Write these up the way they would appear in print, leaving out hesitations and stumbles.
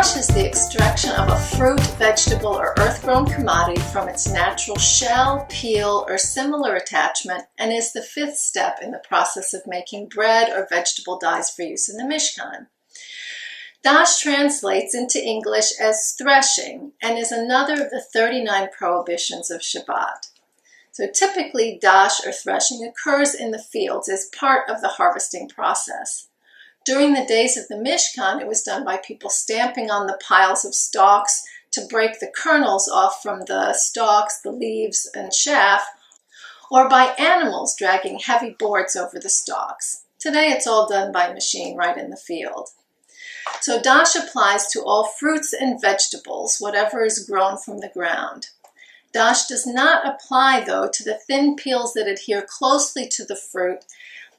Dosh is the extraction of a fruit, vegetable, or earth-grown commodity from its natural shell, peel, or similar attachment, and is the fifth step in the process of making bread or vegetable dyes for use in the Mishkan. Dosh translates into English as threshing and is another of the 39 prohibitions of Shabbat. So typically, dosh or threshing occurs in the fields as part of the harvesting process. During the days of the Mishkan, it was done by people stamping on the piles of stalks to break the kernels off from the stalks, the leaves, and chaff, or by animals dragging heavy boards over the stalks. Today, it's all done by machine right in the field. So dosh applies to all fruits and vegetables, whatever is grown from the ground. Dosh does not apply, though, to the thin peels that adhere closely to the fruit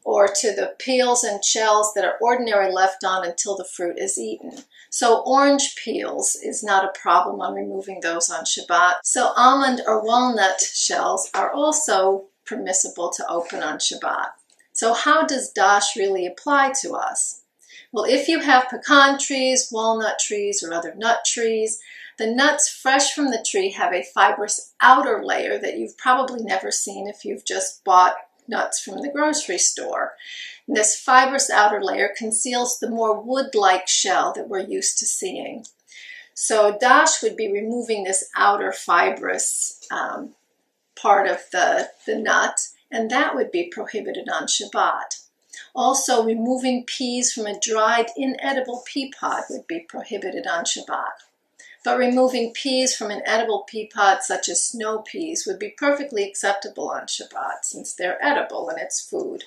or to the peels and shells that are ordinarily left on until the fruit is eaten. So orange peels is not a problem on removing those on Shabbat. So almond or walnut shells are also permissible to open on Shabbat. So how does dosh really apply to us? Well, if you have pecan trees, walnut trees, or other nut trees, the nuts fresh from the tree have a fibrous outer layer that you've probably never seen if you've just bought nuts from the grocery store. And this fibrous outer layer conceals the more wood-like shell that we're used to seeing. So dosh would be removing this outer fibrous part of the nut, and that would be prohibited on Shabbat. Also, removing peas from a dried, inedible pea pod would be prohibited on Shabbat. But removing peas from an edible pea pod, such as snow peas, would be perfectly acceptable on Shabbat, since they're edible and it's food.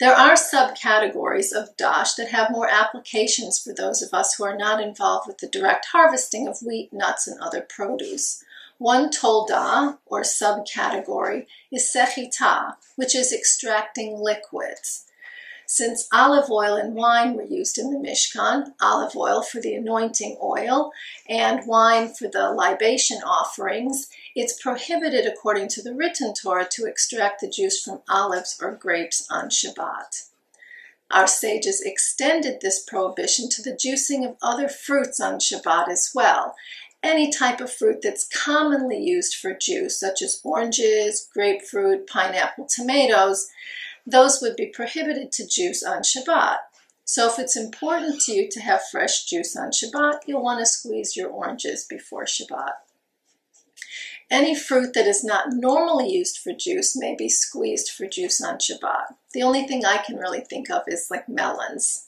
There are subcategories of dosh that have more applications for those of us who are not involved with the direct harvesting of wheat, nuts, and other produce. One tolda, or subcategory, is sechita, which is extracting liquids. Since olive oil and wine were used in the Mishkan, olive oil for the anointing oil and wine for the libation offerings, it's prohibited according to the written Torah to extract the juice from olives or grapes on Shabbat. Our sages extended this prohibition to the juicing of other fruits on Shabbat as well. Any type of fruit that's commonly used for juice, such as oranges, grapefruit, pineapple, tomatoes, those would be prohibited to juice on Shabbat. So if it's important to you to have fresh juice on Shabbat, you'll want to squeeze your oranges before Shabbat. Any fruit that is not normally used for juice may be squeezed for juice on Shabbat. The only thing I can really think of is like melons.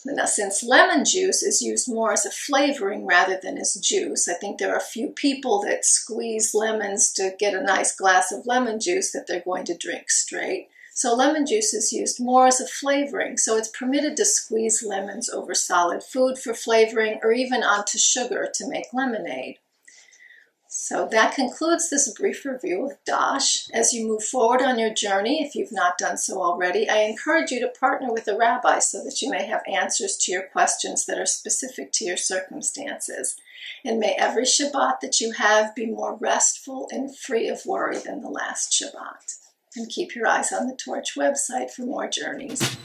Now, since lemon juice is used more as a flavoring rather than as juice, I think there are a few people that squeeze lemons to get a nice glass of lemon juice that they're going to drink straight. So lemon juice is used more as a flavoring, so it's permitted to squeeze lemons over solid food for flavoring or even onto sugar to make lemonade. So that concludes this brief review of dosh. As you move forward on your journey, if you've not done so already, I encourage you to partner with a rabbi so that you may have answers to your questions that are specific to your circumstances. And may every Shabbat that you have be more restful and free of worry than the last Shabbat. And keep your eyes on the Torch website for more journeys.